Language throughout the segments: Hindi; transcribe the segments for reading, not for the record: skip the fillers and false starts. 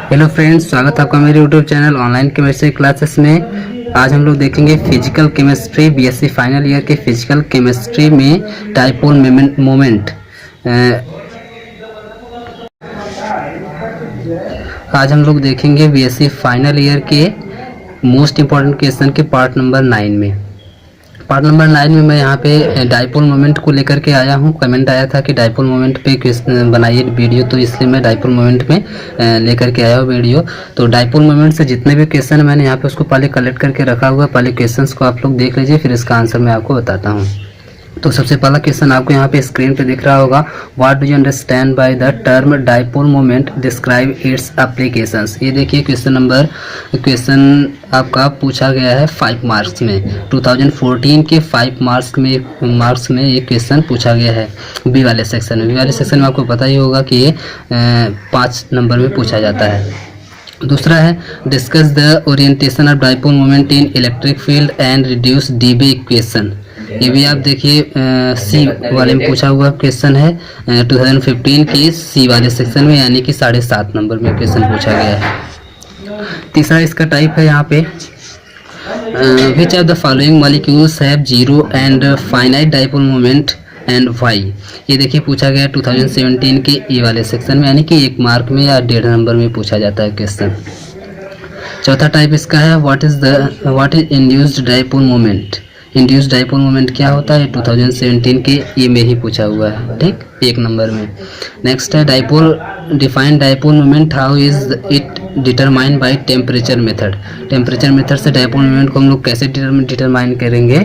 हेलो फ्रेंड्स, स्वागत है आपका मेरे YouTube channel online chemistry classes में। आज हम लोग देखेंगे physical chemistry BSc final year के फिजिकल केमिस्ट्री में डाइपोल मोमेंट। आज हम लोग देखेंगे बीएससी फाइनल ईयर के मोस्ट इम्पॉर्टेंट क्वेश्चन के पार्ट नंबर 9 में। पार्ट नंबर 9 में मैं यहाँ पे डाइपोल मोमेंट को लेकर के आया हूँ। कमेंट आया था कि डाइपोल मोमेंट पे क्वेश्चन बनाइए वीडियो, तो इसलिए मैं डाइपोल मोमेंट में लेकर के आया हूँ वीडियो। तो डाइपोल मोमेंट से जितने भी क्वेश्चन मैंने यहाँ पे उसको पहले कलेक्ट करके रखा हुआ, पहले क्वेश्चंस को आप लोग देख लीजिए, फिर इसका आंसर मैं आपको बताता हूँ। तो सबसे पहला क्वेश्चन आपको यहाँ पे स्क्रीन पे दिख रहा होगा, what do you understand by the term dipole moment, describe it's applications. ये देखिए क्वेश्चन आपका पूछा गया है 5 मार्क्स में। 2014 के 5 मार्क्स में ये क्वेश्चन पूछा गया है बी वाले सेक्शन में। बी वाले सेक्शन में आपको पता ही होगा कि ये 5 नंबर में पूछा जाता है। दूसरा है, discuss the orientation of dipole moment in electric field and reduce dB equation. ये भी आप देखिए सी वाले में पूछा हुआ क्वेश्चन है 2015 के सी वाले सेक्शन में, यानी कि 7.5 नंबर में क्वेश्चन पूछा गया है। तीसरा इसका टाइप है यहाँ पे, which of the following molecules have zero and finite dipole moment and why. ये देखिए पूछा गया 2017 के ए वाले सेक्शन में, यानी कि 1 मार्क में या 1.5 नंबर में पूछा जाता है क्वेश्चन। चौथा टाइप इसका है, what is induced dipole moment. Induced dipole moment क्या होता है, 2017 के ए में ही पूछा हुआ है, ठीक, 1 नंबर में। नेक्स्ट है, define dipole moment, how is it determined by temperature method. Temperature method से डाइपोल मोमेंट को हम लोग कैसे डिटरमाइन करेंगे,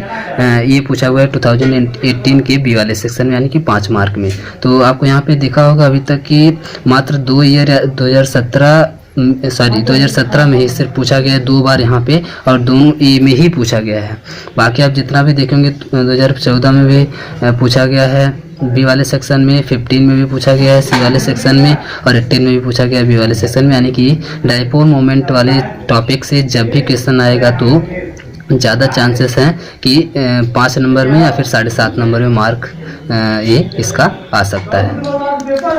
ये पूछा हुआ है 2018 के बी वाले सेक्शन में, यानी कि 5 मार्क में। तो आपको यहाँ पे दिखा होगा अभी तक कि मात्र 2017 में ही सिर्फ पूछा गया है 2 बार यहाँ पे, और दोनों ए में ही पूछा गया है। बाकी आप जितना भी देखेंगे 2014 में भी पूछा गया है बी वाले सेक्शन में, 15 में भी पूछा गया है सी वाले सेक्शन में, और 18 में भी पूछा गया है बी वाले सेक्शन में। यानी कि डाइपोल मोमेंट वाले टॉपिक से जब भी क्वेश्चन आएगा तो ज़्यादा चांसेस हैं कि 5 नंबर में या फिर 7.5 नंबर में मार्क ये इसका आ सकता है।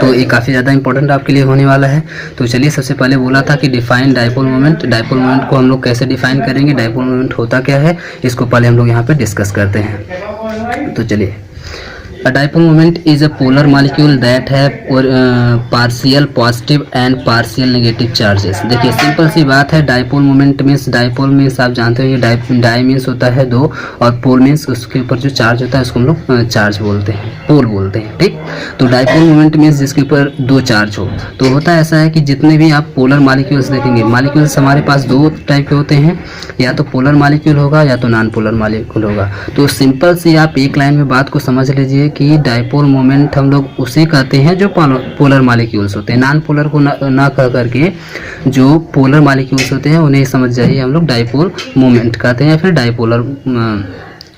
तो ये काफ़ी ज़्यादा इंपॉर्टेंट आपके लिए होने वाला है। तो चलिए, सबसे पहले बोला था कि define dipole moment. Dipole moment को हम लोग कैसे डिफाइन करेंगे, डाइपोल मोमेंट होता क्या है, इसको पहले हम लोग यहाँ पे डिस्कस करते हैं। तो चलिए, A dipole moment is a polar molecule that have partial positive and partial negative charges। देखिए सिंपल सी बात है, dipole moment means, dipole means आप जानते हो ये डाई मीन्स होता है 2, और पोल मीन्स उसके ऊपर जो चार्ज होता है उसको हम लोग चार्ज बोलते हैं, पोल बोलते हैं, ठीक। तो डाइपोल मोमेंट मीन्स जिसके ऊपर 2 चार्ज हो। तो होता ऐसा है कि जितने भी आप पोलर मॉलिक्यूल्स देखेंगे, मॉलिक्यूल्स हमारे पास 2 टाइप के होते हैं, या तो पोलर मॉलिक्यूल होगा या तो नॉन पोलर मॉलिक्यूल होगा। तो सिंपल सी आप एक लाइन में बात को समझ लीजिए कि डाइपोल मोमेंट हम लोग उसे कहते हैं जो पोलर मॉलिक्यूल्स होते हैं। नॉन पोलर को ना कह करके जो पोलर मॉलिक्यूल्स होते हैं उन्हें समझ जाइए हम लोग डाइपोल मोमेंट कहते हैं, या फिर डाइपोलर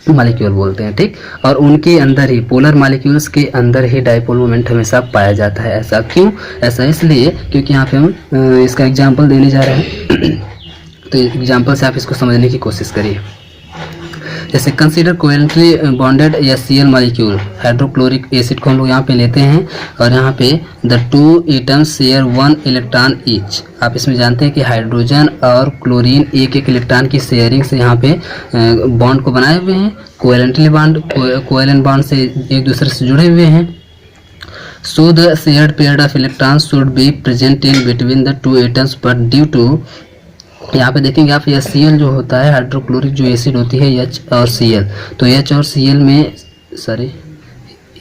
मॉलिक्यूल बोलते हैं, ठीक। और उनके अंदर ही, पोलर मॉलिक्यूल्स के अंदर ही डाइपोल मोमेंट हमेशा पाया जाता है। ऐसा क्यों? ऐसा इसलिए क्योंकि यहाँ पे हम इसका एग्जाम्पल देने जा रहे हैं। तो एग्जाम्पल से आप इसको समझने की कोशिश करिए। जैसे consider covalently bonded HCl molecule, hydrochloric acid को हम लोग यहाँ पे लेते हैं, और यहाँ पे the 2 atoms share 1 electron each. आप इसमें जानते हैं कि हाइड्रोजन और क्लोरीन एक इलेक्ट्रॉन की शेयरिंग से यहाँ पे बॉन्ड को बनाए हुए हैं, कोवेलेंटली बॉन्ड, कोवेलेंट बॉन्ड से एक दूसरे से जुड़े हुए हैं। So the shared pair of electrons should be present in between the 2 atoms, but due to, यहाँ पे देखेंगे आप HCl जो होता है, हाइड्रोक्लोरिक जो एसिड होती है H और Cl, तो H और Cl में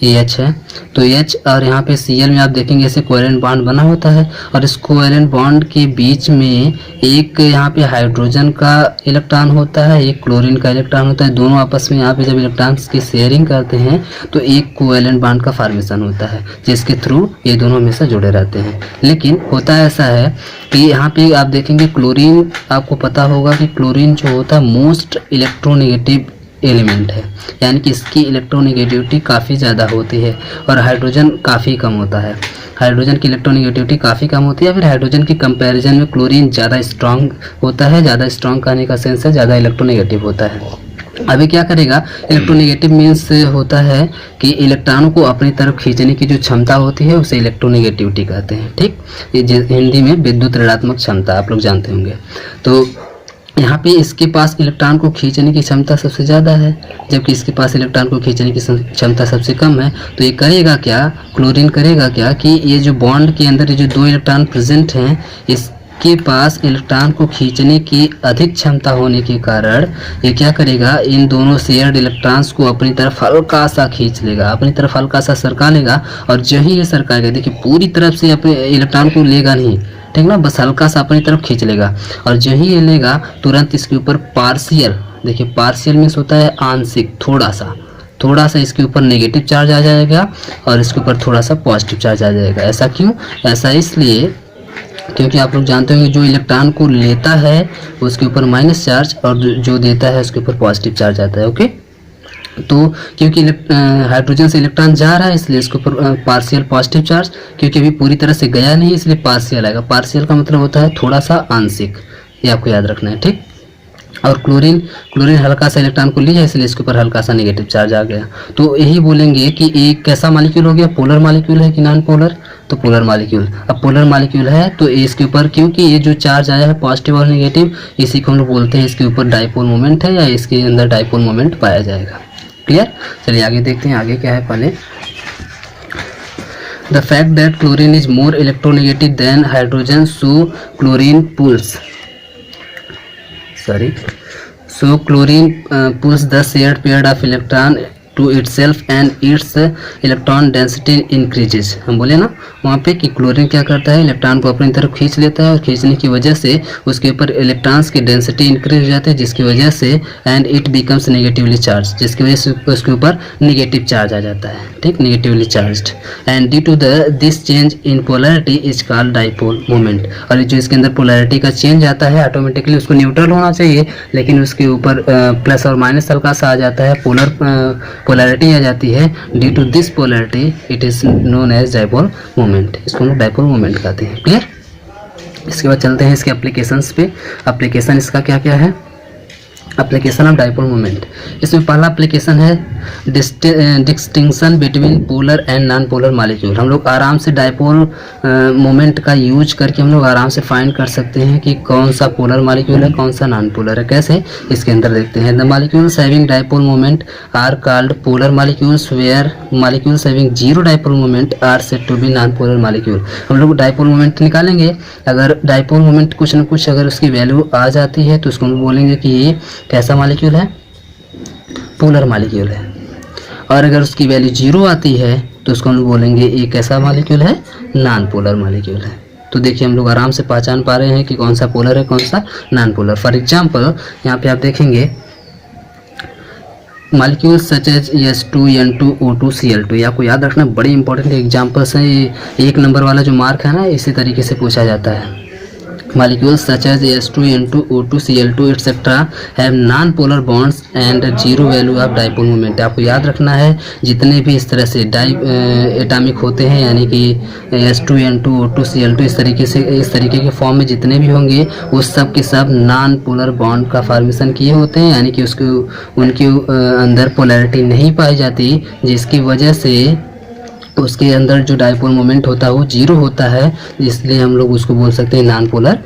H है, तो H और यहाँ पे Cl में आप देखेंगे ऐसे कोवेलेंट बॉन्ड बना होता है, और इस कोवेलेंट बॉन्ड के बीच में एक यहाँ पे हाइड्रोजन का इलेक्ट्रॉन होता है, एक क्लोरीन का इलेक्ट्रॉन होता है। दोनों आपस में यहाँ पे जब इलेक्ट्रॉन्स की शेयरिंग करते हैं तो एक कोवेलेंट बॉन्ड का फॉर्मेशन होता है, जिसके थ्रू ये दोनों हमेशा जुड़े रहते हैं। लेकिन होता ऐसा है कि यहाँ पे आप देखेंगे क्लोरीन, आपको पता होगा कि क्लोरीन जो होता है मोस्ट इलेक्ट्रोनेगेटिव एलिमेंट है, यानी कि इसकी इलेक्ट्रोनेगेटिविटी काफ़ी ज़्यादा होती है, और हाइड्रोजन काफ़ी कम होता है। हाइड्रोजन की इलेक्ट्रोनेगेटिविटी काफ़ी कम होती है, फिर हाइड्रोजन की कंपैरिजन में क्लोरीन ज़्यादा स्ट्रांग होता है। ज़्यादा स्ट्रांग कहने का सेंस है ज़्यादा इलेक्ट्रोनेगेटिव होता है। अभी क्या करेगा, इलेक्ट्रोनेगेटिव मीन्स होता है कि इलेक्ट्रॉनों को अपनी तरफ खींचने की जो क्षमता होती है उसे इलेक्ट्रोनेगेटिविटी कहते हैं। ठीक, ये हिंदी में विद्युत ऋणात्मक क्षमता आप लोग जानते होंगे। तो यहाँ पे इसके पास इलेक्ट्रॉन को खींचने की क्षमता सबसे ज़्यादा है, जबकि इसके पास इलेक्ट्रॉन को खींचने की क्षमता सबसे कम है। तो ये करेगा क्या, क्लोरीन करेगा क्या कि ये जो बॉन्ड के अंदर ये जो 2 इलेक्ट्रॉन प्रेजेंट हैं, इसके पास इलेक्ट्रॉन को खींचने की अधिक क्षमता होने के कारण ये क्या करेगा, इन दोनों शेयर्ड इलेक्ट्रॉन्स को अपनी तरफ हल्का सा खींच लेगा, अपनी तरफ हल्का सा सरका लेगा। और जो ही ये सरकाएगा, देखिए पूरी तरफ से अपने इलेक्ट्रॉन को लेगा नहीं, ठीक ना, बस हल्का सा अपनी तरफ खींच लेगा। और जो ही ये लेगा तुरंत इसके ऊपर पार्शियल, देखिए पार्शियल मीन्स होता है आंशिक, थोड़ा सा इसके ऊपर नेगेटिव चार्ज आ जाएगा और इसके ऊपर थोड़ा सा पॉजिटिव चार्ज आ जाएगा। ऐसा क्यों, ऐसा इसलिए क्योंकि आप लोग जानते होंगे जो इलेक्ट्रॉन को लेता है उसके ऊपर माइनस चार्ज और जो देता है उसके ऊपर पॉजिटिव चार्ज आता है। ओके, तो क्योंकि हाइड्रोजन से इलेक्ट्रॉन जा रहा है इसलिए इसके ऊपर पार्शियल पॉजिटिव चार्ज, क्योंकि अभी पूरी तरह से गया नहीं इसलिए पार्शियल आएगा। पार्शियल का मतलब होता है थोड़ा सा आंशिक, ये आपको याद रखना है। ठीक, और क्लोरीन हल्का सा इलेक्ट्रॉन को लिया इसलिए इसके ऊपर हल्का सा नेगेटिव चार्ज आ गया। तो यही बोलेंगे कि एक कैसा मॉलिक्यूल हो गया, पोलर मॉलिक्यूल है कि नॉन पोलर, तो पोलर मॉलिक्यूल। अब पोलर मॉलिक्यूल है तो इसके ऊपर क्योंकि ये जो चार्ज आया है पॉजिटिव और नेगेटिव, इसी को हम लोग बोलते हैं इसके ऊपर डाइपोल मोमेंट है या इसके अंदर डाइपोल मोमेंट पाया जाएगा। क्लियर, चलिए आगे देखते हैं आगे क्या है। पहले the fact that chlorine is more electronegative than hydrogen, so chlorine pulls chlorine pulls the shared pair of electron to itself and its electron density increases। हम बोले ना वहाँ पे कि क्लोरीन क्या करता है, इलेक्ट्रॉन को अपनी तरफ खींच लेता है और खींचने की वजह से उसके ऊपर इलेक्ट्रॉन्स की डेंसिटी इंक्रीज हो जाती है, जिसकी वजह से and it becomes negatively charge, जिसकी वजह से उसके ऊपर नेगेटिव चार्ज आ जाता है। ठीक, negatively charged, and due to this change in polarity is called dipole moment. और जो इसके अंदर पोलैरिटी का चेंज आता है ऑटोमेटिकली उसको न्यूट्रल होना चाहिए, लेकिन उसके ऊपर प्लस और माइनस हल्का सा आ जाता है, पोलैरिटी आ जाती है। Due to this polarity it is known as dipole moment, इसको हम डाइपोल मोमेंट कहते हैं। क्लियर, इसके बाद चलते हैं इसके एप्लीकेशंस पे। एप्लीकेशन इसका क्या क्या है, एप्लीकेशन ऑफ डाइपोल मोमेंट। इसमें पहला एप्लीकेशन है distinction between polar and non polar molecule. हम लोग आराम से डाइपोल मोमेंट का यूज करके हम लोग आराम से फाइंड कर सकते हैं कि कौन सा पोलर मॉलिक्यूल है कौन सा नॉन पोलर है। कैसे, इसके अंदर देखते हैं। The molecules having dipole moment are called polar molecules, where molecules having zero dipole moment are said to be non polar molecule. हम लोग डाइपोल मोमेंट निकालेंगे, अगर डाइपोल मोमेंट कुछ न कुछ अगर उसकी वैल्यू आ जाती है तो उसको हम बोलेंगे कि ये कैसा मॉलिक्यूल है, पोलर मॉलिक्यूल है। और अगर उसकी वैल्यू 0 आती है तो उसको हम बोलेंगे ये कैसा मॉलिक्यूल है, नॉन पोलर मॉलिक्यूल है। तो देखिए हम लोग आराम से पहचान पा रहे हैं कि कौन सा पोलर है कौन सा नॉन पोलर। फॉर एग्जांपल यहाँ पे आप देखेंगे मॉलिक्यूल्स सच एज H2N2O2Cl2, ये आपको याद रखना, बड़े इंपॉर्टेंट एग्जाम्पल्स हैं। ये 1 नंबर वाला जो मार्क है ना इसी तरीके से पूछा जाता है। Molecules such as H2N2O2Cl2 etc. have non-polar bonds and zero value of dipole moment। आपको याद रखना है जितने भी इस तरह से एटॉमिक होते हैं यानी कि H2N2O2Cl2 इस तरीके के फॉर्म में जितने भी होंगे वो सब के सब नॉन पोलर बॉन्ड का फॉर्मेशन किए होते हैं, यानी कि उनके अंदर पोलैरिटी नहीं पाई जाती, जिसकी वजह से उसके अंदर जो डाइपोल मोमेंट होता है वो 0 होता है, इसलिए हम लोग उसको बोल सकते हैं नॉन पोलर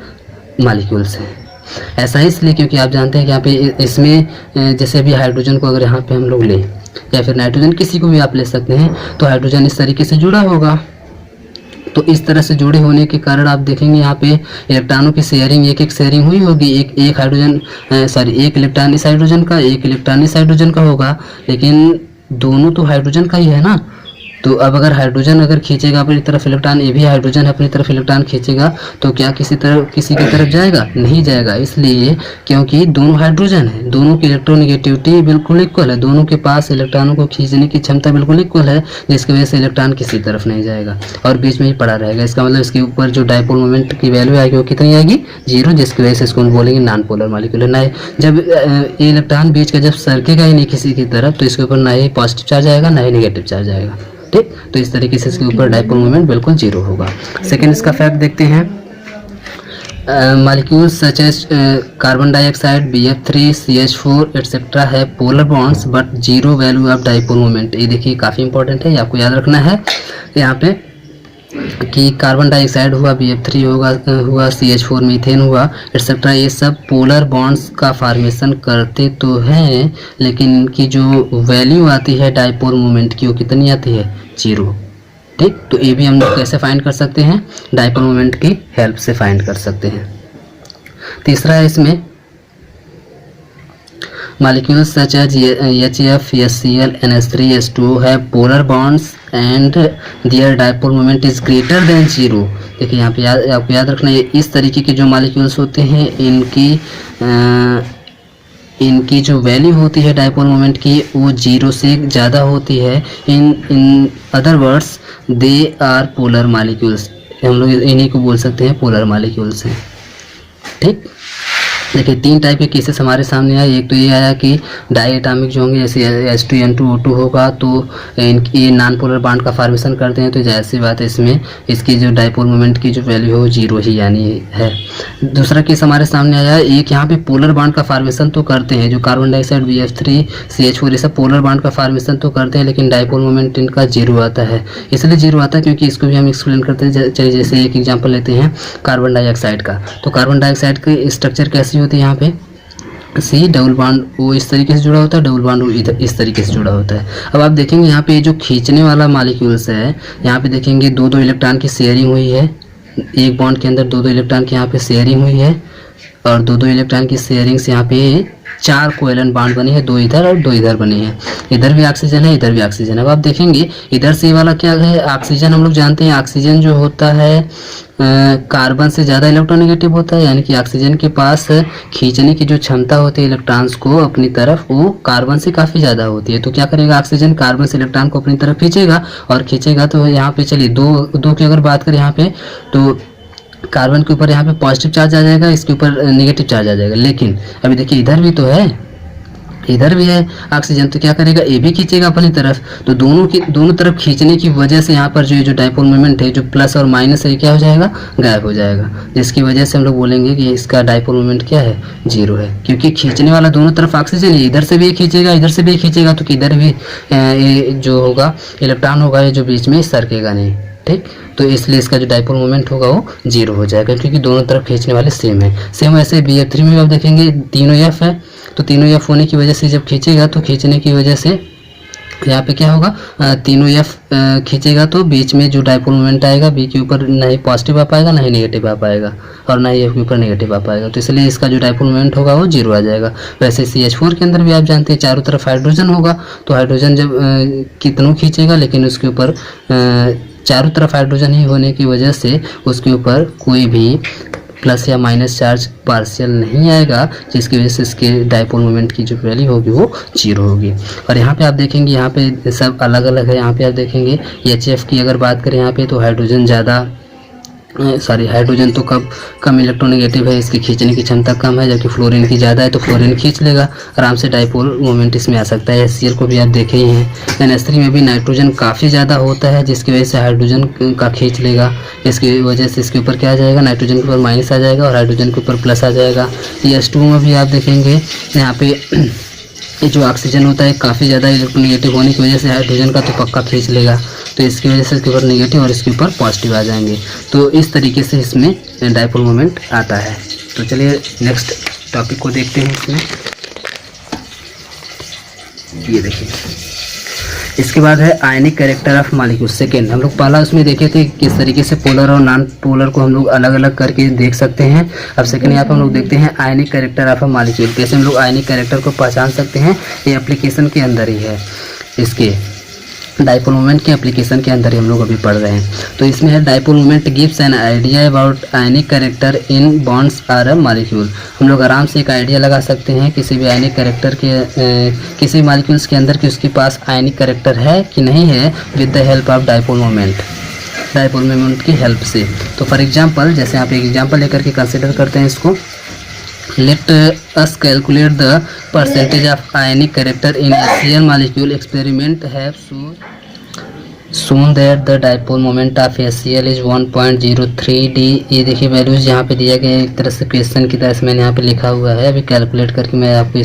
मॉलिक्यूल्स हैं। ऐसा इसलिए क्योंकि आप जानते हैं कि यहाँ पे इसमें जैसे अभी हाइड्रोजन को अगर यहाँ पे हम लोग लें या फिर नाइट्रोजन, किसी को भी आप ले सकते हैं, तो हाइड्रोजन इस तरीके से जुड़ा होगा। तो इस तरह से जुड़े होने के कारण आप देखेंगे यहाँ पे इलेक्ट्रॉनों की शेयरिंग एक शेयरिंग हुई होगी। एक इलेक्ट्रॉन इस हाइड्रोजन का, एक इलेक्ट्रॉन इस हाइड्रोजन का होगा, लेकिन दोनों तो हाइड्रोजन का ही है ना। तो अब अगर हाइड्रोजन अगर खींचेगा अपनी तरफ इलेक्ट्रॉन, ये भी हाइड्रोजन अपनी तरफ इलेक्ट्रॉन खींचेगा, तो क्या किसी की तरफ जाएगा? नहीं जाएगा। इसलिए क्योंकि दोनों हाइड्रोजन है, दोनों की इलेक्ट्रोनेगेटिविटी बिल्कुल इक्वल है, दोनों के पास इलेक्ट्रॉनों को खींचने की क्षमता बिल्कुल इक्वल है, जिसकी वजह से इलेक्ट्रॉन किसी तरफ नहीं जाएगा और बीच में ही पड़ा रहेगा। इसका मतलब इसके ऊपर जो डाइपोल मोमेंट की वैल्यू आएगी वो कितनी आएगी? 0, जिसकी वजह से इसको हम बोलेंगे नॉन पोलर मॉलिक्यूल। ना जब ये इलेक्ट्रॉन बीच का जब सरकेगा ही नहीं किसी की तरफ, तो इसके ऊपर ना ही पॉजिटिव चार्ज आएगा ना ही नेगेटिव चार्ज आएगा। ठीक, तो इस तरीके से इसके ऊपर डाइपोल मोमेंट बिल्कुल 0 होगा। सेकेंड इसका फैक्ट देखते हैं। molecules such as carbon dioxide, BF3, CH4 etc. है polar bonds but zero value of dipole moment। ये देखिए काफ़ी इंपॉर्टेंट है, ये आपको याद रखना है यहाँ पे कि कार्बन डाइऑक्साइड हुआ, BF3 हुआ CH4 मीथेन हुआ एक्सेट्रा, ये सब पोलर बॉन्ड्स का फॉर्मेशन करते तो हैं, लेकिन इनकी जो वैल्यू आती है डाइपोल मोमेंट की वो कितनी आती है? 0। ठीक, तो ये भी हम लोग कैसे फाइंड कर सकते हैं? डाइपोल मोमेंट की हेल्प से फाइंड कर सकते हैं। तीसरा है इसमें molecules such as HF, HCl, NH3, H2 have polar bonds and their dipole moment is greater than 0। देखिए यहाँ पे आपको याद रखना है, इस तरीके के जो मॉलिक्यूल्स होते हैं इनकी जो वैल्यू होती है डाइपोल मोमेंट की वो 0 से ज़्यादा होती है। In other words they are polar molecules. हम लोग इन्हीं को बोल सकते हैं पोलर मॉलिक्यूल्स हैं। ठीक, देखिए 3 टाइप के केसेस हमारे सामने आए। एक तो ये आया कि डाई एटॉमिक जो होंगे जैसे H2N2O2 होगा तो ये नॉन पोलर बॉन्ड का फॉर्मेशन करते हैं, तो जाहिर सी बात है इसमें इसकी जो डाइपोल मोमेंट की जो वैल्यू है वो 0 ही यानी है। दूसरा केस हमारे सामने आया, एक यहाँ पे पोलर बॉन्ड का फॉर्मेशन तो करते हैं, जो कार्बन डाइऑक्साइड, BF3, CH4 ये सब पोलर बॉन्ड का फॉर्मेशन तो करते हैं, लेकिन डाइपोल मोमेंट इनका 0 आता है। इसलिए 0 आता है क्योंकि इसको भी हम एक्सप्लेन करते हैं। चलिए जैसे एक एग्जाम्पल लेते हैं कार्बन डाइऑक्साइड का, तो कार्बन डाइऑक्साइड की स्ट्रक्चर कैसी होती है? यहाँ पे C डबल बॉन्ड ओ इस तरीके से जुड़ा होता है, डबल बॉन्ड ओ इधर इस तरीके से जुड़ा होता है। अब आप देखेंगे यहाँ पे जो खींचने वाला मॉलिक्यूल्स है, यहाँ पे देखेंगे 2-2 इलेक्ट्रॉन की शेयरिंग हुई है, एक बॉन्ड के अंदर 2-2 इलेक्ट्रॉन की यहाँ पे शेयरिंग हुई है, और 2-2 इलेक्ट्रॉन की शेयरिंग से यहाँ पे 4 कोवेलेंट बॉन्ड बनी है, 2 इधर और 2 इधर बनी है। इधर भी ऑक्सीजन है, इधर भी ऑक्सीजन है। अब आप देखेंगे इधर से वाला क्या है? ऑक्सीजन। हम लोग जानते हैं ऑक्सीजन जो होता है कार्बन से ज़्यादा इलेक्ट्रोनेगेटिव होता है, यानी कि ऑक्सीजन के पास खींचने की जो क्षमता होती है इलेक्ट्रॉन्स को अपनी तरफ, वो कार्बन से काफ़ी ज़्यादा होती है। तो क्या करेगा ऑक्सीजन? कार्बन से इलेक्ट्रॉन को अपनी तरफ खींचेगा, और खींचेगा तो यहाँ पे चलिए दो की अगर बात करें यहाँ पे, तो कार्बन के ऊपर यहाँ पे पॉजिटिव चार्ज आ जाएगा, इसके ऊपर नेगेटिव चार्ज आ जाएगा। लेकिन अभी देखिए इधर भी तो है, इधर भी है ऑक्सीजन, तो क्या करेगा? ये भी खींचेगा अपनी तरफ। तो दोनों तरफ खींचने की वजह से यहाँ पर जो डाइपोल मोमेंट है, जो प्लस और माइनस है, क्या हो जाएगा? गायब हो जाएगा, जिसकी वजह से हम लोग बोलेंगे कि इसका डाइपोल मोमेंट क्या है? 0 है, क्योंकि खींचने वाला दोनों तरफ ऑक्सीजन है। इधर से भी खींचेगा, इधर से भी खींचेगा, तो किधर भी ये जो होगा इलेक्ट्रॉन होगा, ये जो बीच में सरकेगा नहीं। ठीक, तो इसलिए इसका जो डाइपोल मोमेंट होगा वो 0 हो जाएगा, क्योंकि दोनों तरफ खींचने वाले सेम है। सेम ऐसे BF3 में आप देखेंगे तीनों F है, तो तीनों F होने की वजह से जब खींचेगा तो खींचने की वजह से यहाँ पे क्या होगा? तीनों F खींचेगा तो बीच में जो डाइपोल मोमेंट आएगा, B के ऊपर ना ही पॉजिटिव आ पाएगा, ना ही नेगेटिव आ पाएगा, और ना ही F के ऊपर नेगेटिव आ पाएगा। तो इसलिए इसका जो डाइपोल मोमेंट होगा वो 0 आ जाएगा। वैसे CH4 के अंदर भी आप जानते हैं चारों तरफ हाइड्रोजन होगा, तो हाइड्रोजन जब कितनों खींचेगा, लेकिन उसके ऊपर चारों तरफ हाइड्रोजन ही होने की वजह से उसके ऊपर कोई भी प्लस या माइनस चार्ज पार्शियल नहीं आएगा, जिसकी वजह से इसके डाइपोल मोमेंट की जो वैल्यू होगी वो 0 होगी। और यहाँ पे आप देखेंगे यहाँ पे सब अलग अलग है। यहाँ पे आप देखेंगे HF की अगर बात करें यहाँ पे, तो हाइड्रोजन ज़्यादा हाइड्रोजन तो कम इलेक्ट्रोनेगेटिव है, इसकी खींचने की क्षमता कम है, जबकि फ्लोरीन की ज़्यादा है, तो फ्लोरीन खींच लेगा आराम से, डाइपोल मोमेंट इसमें आ सकता है। HCl को भी आप देखे ही हैं। NH3 में भी नाइट्रोजन काफ़ी ज़्यादा होता है, जिसकी वजह से हाइड्रोजन का खींच लेगा, इसकी वजह से इसके ऊपर क्या आ जाएगा? नाइट्रोजन के ऊपर माइनस आ जाएगा और हाइड्रोजन के ऊपर प्लस आ जाएगा। H2 में भी आप देखेंगे यहाँ पे ये जो ऑक्सीजन होता है काफ़ी ज़्यादा इलेक्ट्रोनेगेटिव होने की वजह से हाइड्रोजन का तो पक्का खींच लेगा, तो इसकी वजह से इसके ऊपर नेगेटिव और इसके ऊपर पॉजिटिव आ जाएंगे। तो इस तरीके से इसमें डाइपोल मोमेंट आता है। तो चलिए नेक्स्ट टॉपिक को देखते हैं। इसमें ये देखिए, इसके बाद है आयनिक कैरेक्टर ऑफ मॉलिक्यूल। सेकेंड हम लोग पहला उसमें देखे थे किस तरीके से पोलर और नॉन पोलर को हम लोग अलग अलग करके देख सकते हैं। अब सेकेंड यहाँ पर हम लोग देखते हैं आयनिक कैरेक्टर ऑफ अ मॉलिक्यूल। कैसे हम लोग आयनिक कैरेक्टर को पहचान सकते हैं? ये एप्लीकेशन के अंदर ही है, इसके डाइपोल मोमेंट के एप्लीकेशन के अंदर ही हम लोग अभी पढ़ रहे हैं। तो इसमें है dipole moment gives an idea about ionic character in bonds are a molecule. हम लोग आराम से एक आइडिया लगा सकते हैं किसी भी आयनिक कैरेक्टर के किसी मॉलिक्यूल्स के अंदर कि उसके पास आयनिक कैरेक्टर है कि नहीं है, with the help of dipole moment की हेल्प से। तो फॉर एग्जाम्पल, जैसे आप एक एग्जाम्पल लेकर के कंसिडर करते हैं इसको, let us calculate the percentage of ionic character in HCl molecule. Experiment have shown that the dipole moment of HCl is 1.03 d। ये देखिए वैल्यूज यहाँ पे दिया गया है, एक तरह से क्वेश्चन की तरह से मैंने यहाँ पे लिखा हुआ है। अभी कैलकुलेट करके मैं आपको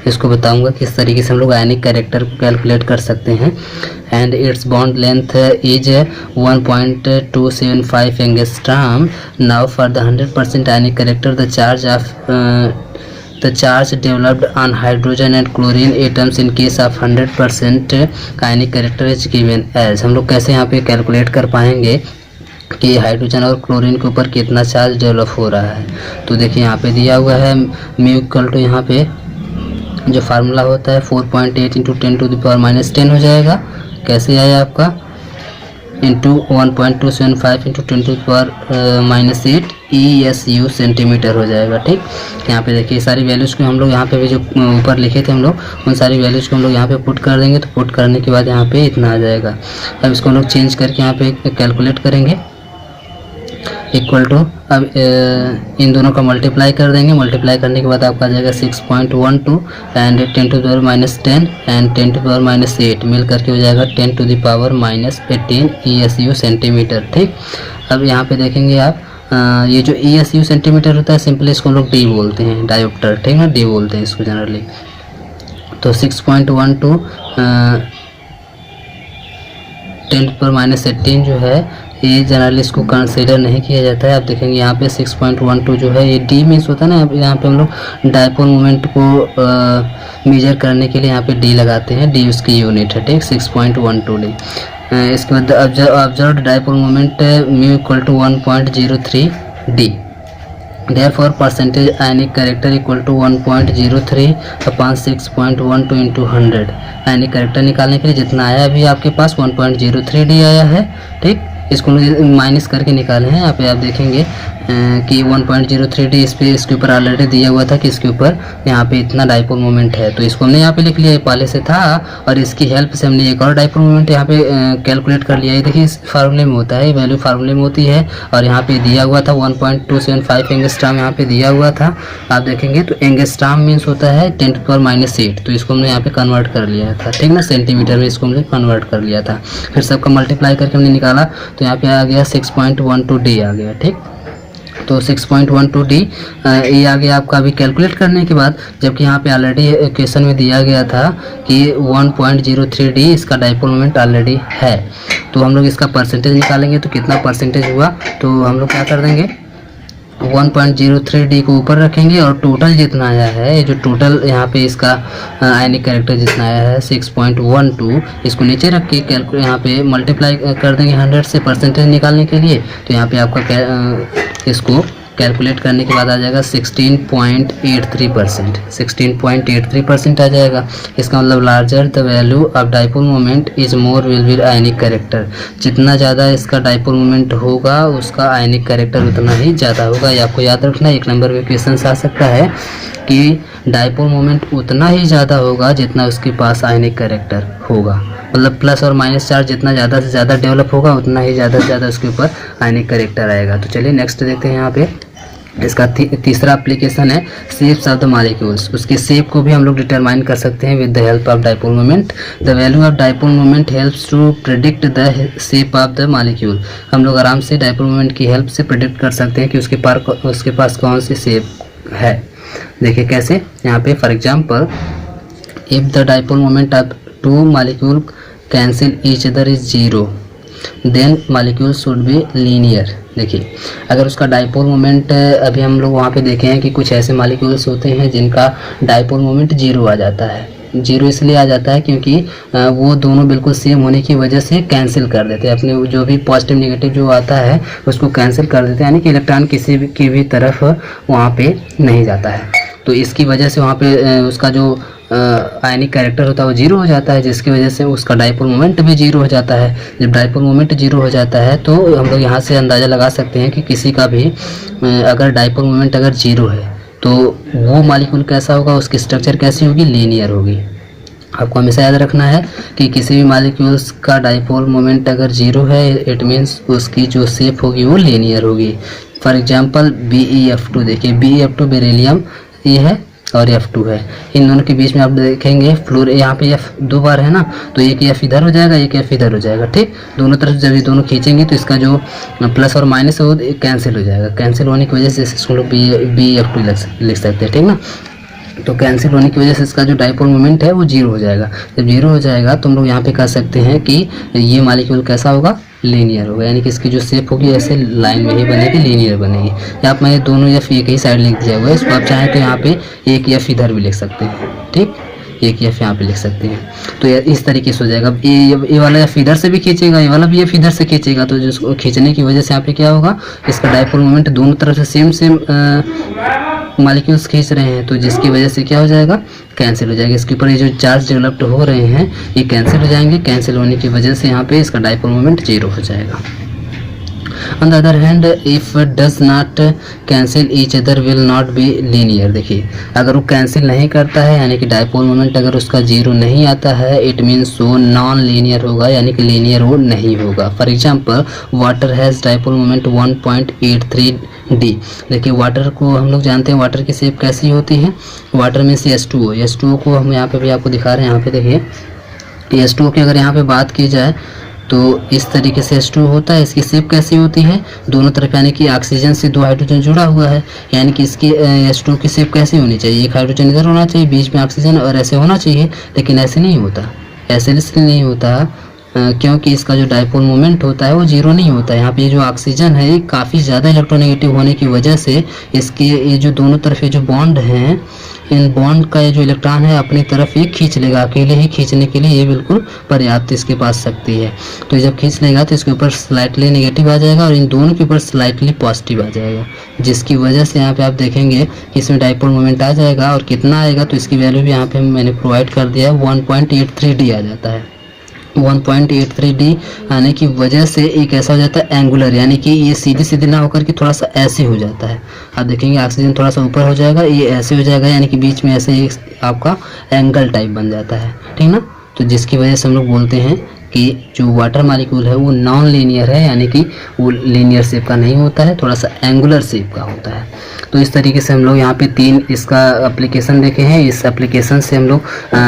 इसको बताऊंगा किस तरीके से हम लोग आयनिक कैरेक्टर को कैलकुलेट कर सकते हैं। And it's bond length is 1.275 angstrom. Now for the 100% ionic character the charge developed on hydrogen and chlorine atoms in case of 100% ionic character is given as। हम लोग कैसे यहाँ पे कैलकुलेट कर पाएंगे कि हाइड्रोजन और क्लोरीन के ऊपर कितना चार्ज डेवलप हो रहा है। तो देखिए यहाँ पे दिया हुआ है म्यू इक्वल टू, यहाँ पे जो फार्मूला होता है 4.8 इंटू 10⁻⁻10 हो जाएगा। कैसे आया आपका इंटू 1.275 इंटू 10⁻⁸ ESU सेंटीमीटर हो जाएगा। ठीक, यहाँ पे देखिए सारी वैल्यूज़ को हम लोग यहाँ पे भी जो ऊपर लिखे थे हम लोग उन सारी वैल्यूज़ को हम लोग यहाँ पे पुट कर देंगे। तो पुट करने के बाद यहाँ पे इतना आ जाएगा। अब इसको हम लोग चेंज करके यहाँ पे कैलकुलेट करेंगे इक्वल टू, अब इन दोनों का मल्टीप्लाई कर देंगे। मल्टीप्लाई करने के बाद आपका आ जाएगा 6.12 एंड 10⁻⁻10 एंड 10⁻⁸ मिल करके हो जाएगा 10⁻⁻18 ESU सेंटीमीटर। ठीक, अब यहाँ पे देखेंगे आप ये जो ESU सेंटीमीटर होता है सिंपली इसको हम लोग डी बोलते हैं, डायोप्टर। ठीक है, डी बोलते हैं इसको जनरली। तो 6.12 10⁻⁻18 जो है ये जनरली इसको कंसीडर नहीं किया जाता है। आप देखेंगे यहाँ पे 6.12 जो है ये डी मीन्स होता है ना। अब यहाँ पे हम लोग डाइपोल मोमेंट को मेजर करने के लिए यहाँ पे डी लगाते हैं, डी उसकी यूनिट है। ठीक, 6.12 डी। इसके बाद observed dipole moment mu equal to 1.03 D. Therefore percentage ionic character equal to 1.03 upon 6.12 into 100। Ionic character निकालने के लिए जितना आया अभी आपके पास 1.03 डी आया है। ठीक, इसको माइनस करके निकाले हैं। यहाँ पे आप देखेंगे कि 1.03 डी इसके ऊपर ऑलरेडी दिया हुआ था कि इसके ऊपर यहाँ पे इतना डाइपोल मोमेंट है। तो इसको हमने यहाँ पे लिख लिया, ये पहले से था और इसकी हेल्प से हमने एक और डाइपोल मोमेंट यहाँ पे कैलकुलेट कर लिया है। देखिए इस फार्मूले में होता है, वैल्यू फार्मूले में होती है और यहाँ पे दिया हुआ था 1.275 एंगस्ट्रॉम यहाँ पे दिया हुआ था। आप देखेंगे तो एंगस्ट्रॉम मीन्स होता है 10⁻⁸। तो इसको हमने यहाँ पे कन्वर्ट कर लिया था। ठीक ना, सेंटीमीटर में इसको हमने कन्वर्ट कर लिया था। फिर सबका मल्टीप्लाई करके हमने निकाला तो यहाँ पे आ गया 6.12 डी आ गया। ठीक, तो 6.12 डी ये आ गया आपका अभी कैलकुलेट करने के बाद, जबकि यहाँ पे ऑलरेडी क्वेश्चन में दिया गया था कि 1.03 डी इसका डाइपोल मोमेंट ऑलरेडी है। तो हम लोग इसका परसेंटेज निकालेंगे तो कितना परसेंटेज हुआ, तो हम लोग क्या कर देंगे 1.03 डी को ऊपर रखेंगे और टोटल जितना आया है, ये जो टोटल यहाँ पे इसका आयनिक कैरेक्टर जितना आया है 6.12 इसको नीचे रख के यहाँ पे मल्टीप्लाई कर देंगे 100 से परसेंटेज निकालने के लिए। तो यहाँ पे आपका इसको कैलकुलेट करने के बाद आ जाएगा 16.83%। 16.83% आ जाएगा। इसका मतलब larger the value of dipole moment is more will be ionic character. जितना ज़्यादा इसका डाइपोल मोमेंट होगा उसका आयनिक कैरेक्टर उतना ही ज़्यादा होगा। ये आपको याद रखना, एक नंबर पे क्वेश्चन आ सकता है कि डाइपोल मोमेंट उतना ही ज़्यादा होगा जितना उसके पास आयनिक कैरेक्टर होगा। मतलब प्लस और माइनस चार्ज जितना ज़्यादा से ज़्यादा डेवलप होगा उतना ही ज़्यादा से ज़्यादा उसके ऊपर आयनिक कैरेक्टर आएगा। तो चलिए नेक्स्ट देखते हैं। यहाँ पे इसका तीसरा एप्लीकेशन है शेप्स ऑफ द मॉलिक्यूल्स। उसके शेप को भी हम लोग डिटरमाइन कर सकते हैं with the help of dipole moment. The value of dipole moment helps to predict the shape of the molecule. हम लोग आराम से डाइपोल मोमेंट की हेल्प से प्रेडिक्ट कर सकते हैं कि उसके पास कौन सी शेप है। देखिए कैसे, यहाँ पे for example if the dipole moment of two molecule cancel each other is 0 then molecule should be linear. देखिए अगर उसका डाइपोल मोमेंट, अभी हम लोग वहाँ पे देखे हैं कि कुछ ऐसे मॉलिक्यूल्स होते हैं जिनका डाइपोल मोमेंट 0 आ जाता है। 0 इसलिए आ जाता है क्योंकि वो दोनों बिल्कुल सेम होने की वजह से कैंसिल कर देते हैं, अपने जो भी पॉजिटिव नेगेटिव जो आता है उसको कैंसिल कर देते हैं, यानी कि इलेक्ट्रॉन किसी की भी तरफ वहाँ पे नहीं जाता है। तो इसकी वजह से वहाँ पे उसका जो आयनिक कैरेक्टर होता है वो 0 हो जाता है, जिसकी वजह से उसका डाइपोल मोमेंट भी 0 हो जाता है। जब डाइपोल मोमेंट 0 हो जाता है तो हम लोग यहाँ से अंदाज़ा लगा सकते हैं कि किसी का भी अगर डाइपोल मोमेंट अगर 0 है तो वो मॉलिक्यूल कैसा होगा, उसकी स्ट्रक्चर कैसी होगी, लीनियर होगी। आपको हमेशा याद रखना है कि किसी भी मॉलिक्यूल्स का डाइपोल मोमेंट अगर 0 है इट मीन्स उसकी जो शेप होगी वो लीनियर होगी। फॉर एग्जांपल BeF2, देखिए BeF2 बेरिलियम ये है और F2 है। इन दोनों के बीच में आप देखेंगे फ्लोर यहाँ पे F 2 बार है ना, तो एक F इधर हो जाएगा, एक F इधर हो जाएगा। ठीक, दोनों तरफ जब ये दोनों खींचेंगे तो इसका जो प्लस और माइनस है वो कैंसिल हो जाएगा। कैंसिल होने की वजह से इसको लोग BF2 लिख सकते हैं। ठीक ना, तो कैंसिल होने की वजह से इसका जो डाइपोल मोमेंट है वो जीरो हो जाएगा। जब जीरो हो जाएगा तो हम लोग यहाँ पे कह सकते हैं कि ये मॉलिक्यूल कैसा होगा, लीनियर होगा, यानी कि इसकी जो शेप होगी ऐसे लाइन में ही बनेगी, लीनियर बनेगी। यहाँ पर मैं दोनों F एक ही साइड लिख दिया हुआ है, इसको आप चाहें तो यहाँ पे एक F इधर भी लिख सकते हैं। ठीक, एक F यहाँ पे लिख सकते हैं। तो इस तरीके से हो जाएगा। अब ये वाला F इधर से भी खींचेगा, ये वाला भी F इधर से खींचेगा, तो जिसको खींचने की वजह से यहाँ पे क्या होगा, इसका डाइपोल मोमेंट दोनों तरफ से सेम मॉलिक्यूल्स खींच रहे हैं, तो जिसकी वजह से क्या हो जाएगा, कैंसिल हो जाएगा। इसके ऊपर ये जो चार्ज डेवलप्ड हो रहे हैं ये कैंसिल हो जाएंगे। कैंसिल होने की वजह से यहाँ पे इसका डाइपोल मोमेंट जीरो हो जाएगा। On the other hand, if does not cancel each other will not be linear। देखिए, अगर वो कैंसिल नहीं करता है यानी कि डाइपोल मोमेंट अगर उसका जीरो नहीं आता है, इट मीन्स वो नॉन लीनियर होगा, यानी कि लीनियर वो नहीं होगा। For example, water has dipole moment 1.83d। देखिए, वाटर को हम लोग जानते हैं वाटर की शेप कैसी होती है, वाटर में से H2O, H2O को हम यहाँ पे भी आपको दिखा रहे हैं। यहाँ पे देखिए, H2O की अगर यहाँ पे बात की जाए तो इस तरीके से H2 होता है। इसकी शेप कैसी होती है, दोनों तरफ यानी कि ऑक्सीजन से दो हाइड्रोजन जुड़ा हुआ है, यानी कि इसकी H2 की शेप कैसी होनी चाहिए, एक हाइड्रोजन इधर होना चाहिए, बीच में ऑक्सीजन और ऐसे होना चाहिए, लेकिन ऐसे नहीं होता। ऐसे इसलिए नहीं होता क्योंकि इसका जो डाइपोल मोमेंट होता है वो जीरो नहीं होता है। यहाँ पे जो ऑक्सीजन है ये काफ़ी ज़्यादा इलेक्ट्रोनेगेटिव होने की वजह से इसके ये जो दोनों तरफ ये जो बॉन्ड हैं, इन बॉन्ड का ये जो इलेक्ट्रॉन है अपनी तरफ ये खींच लेगा। अकेले ही खींचने के लिए ये बिल्कुल पर्याप्त इसके पास शक्ति है। तो जब खींच लेगा तो इसके ऊपर स्लाइटली नेगेटिव आ जाएगा और इन दोनों के ऊपर स्लाइटली पॉजिटिव आ जाएगा, जिसकी वजह से यहाँ पे आप देखेंगे कि इसमें डाइपोल मोमेंट आ जाएगा। और कितना आएगा तो इसकी वैल्यू भी यहाँ पे मैंने प्रोवाइड कर दिया है, 1.83d आ जाता है। 1.83d आने की वजह से एक ऐसा हो जाता है एंगुलर, यानी कि ये सीधी सीधी ना होकर के थोड़ा सा ऐसे हो जाता है। आप देखेंगे ऑक्सीजन थोड़ा सा ऊपर हो जाएगा, ये ऐसे हो जाएगा, यानी कि बीच में ऐसे एक आपका एंगल टाइप बन जाता है। ठीक ना, तो जिसकी वजह से हम लोग बोलते हैं कि जो वाटर मॉलिक्यूल है वो नॉन लीनियर है, यानी कि वो लीनियर शेप का नहीं होता है, थोड़ा सा एंगुलर शेप का होता है। तो इस तरीके से हम लोग यहाँ पे तीन इसका एप्लीकेशन देखे हैं। इस एप्लीकेशन से हम लोग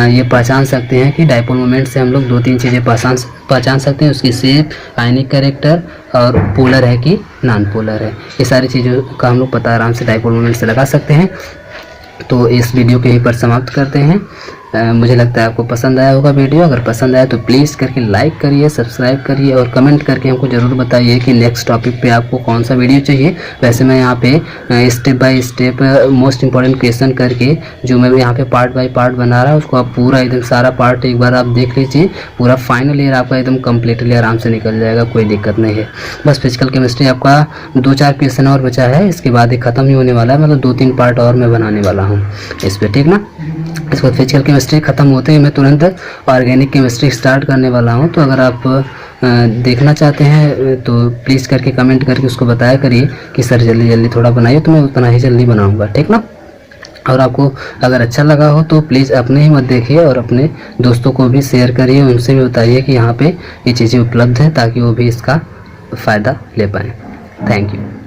ये पहचान सकते हैं कि डाइपोल मोमेंट से हम लोग दो तीन चीज़ें पहचान सकते हैं, उसकी शेप, आयनिक कैरेक्टर और पोलर है कि नॉन पोलर है। ये सारी चीज़ों का हम लोग पता आराम से डाइपोल मोमेंट से लगा सकते हैं। तो इस वीडियो के यहीं पर समाप्त करते हैं। मुझे लगता है आपको पसंद आया होगा वीडियो। अगर पसंद आया तो प्लीज़ करके लाइक करिए, सब्सक्राइब करिए और कमेंट करके हमको ज़रूर बताइए कि नेक्स्ट टॉपिक पे आपको कौन सा वीडियो चाहिए। वैसे मैं यहाँ पे step by step most important question करके जो मैं यहाँ पे पार्ट बाय पार्ट बना रहा हूँ उसको आप पूरा एकदम सारा पार्ट एक बार आप देख लीजिए। पूरा फाइनल ईयर आपका एकदम कम्प्लीटली आराम से निकल जाएगा, कोई दिक्कत नहीं है। बस फिजिकल केमिस्ट्री आपका 2-4 क्वेश्चन और बचा है, इसके बाद ये ख़त्म ही होने वाला है। मतलब 2-3 पार्ट और मैं बनाने वाला हूँ इस पर, ठीक ना। इसके बाद फिजिकल केमिस्ट्री ख़त्म होते ही मैं तुरंत ऑर्गेनिक केमिस्ट्री स्टार्ट करने वाला हूं। तो अगर आप देखना चाहते हैं तो प्लीज़ करके कमेंट करके उसको बताया करिए कि सर जल्दी जल्दी थोड़ा बनाइए, तो मैं उतना ही जल्दी बनाऊंगा, ठीक ना। और आपको अगर अच्छा लगा हो तो प्लीज़ अपने ही मत देखिए और अपने दोस्तों को भी शेयर करिए, उनसे भी बताइए कि यहाँ पे ये चीज़ें उपलब्ध हैं ताकि वो भी इसका फ़ायदा ले पाएँ। Thank you.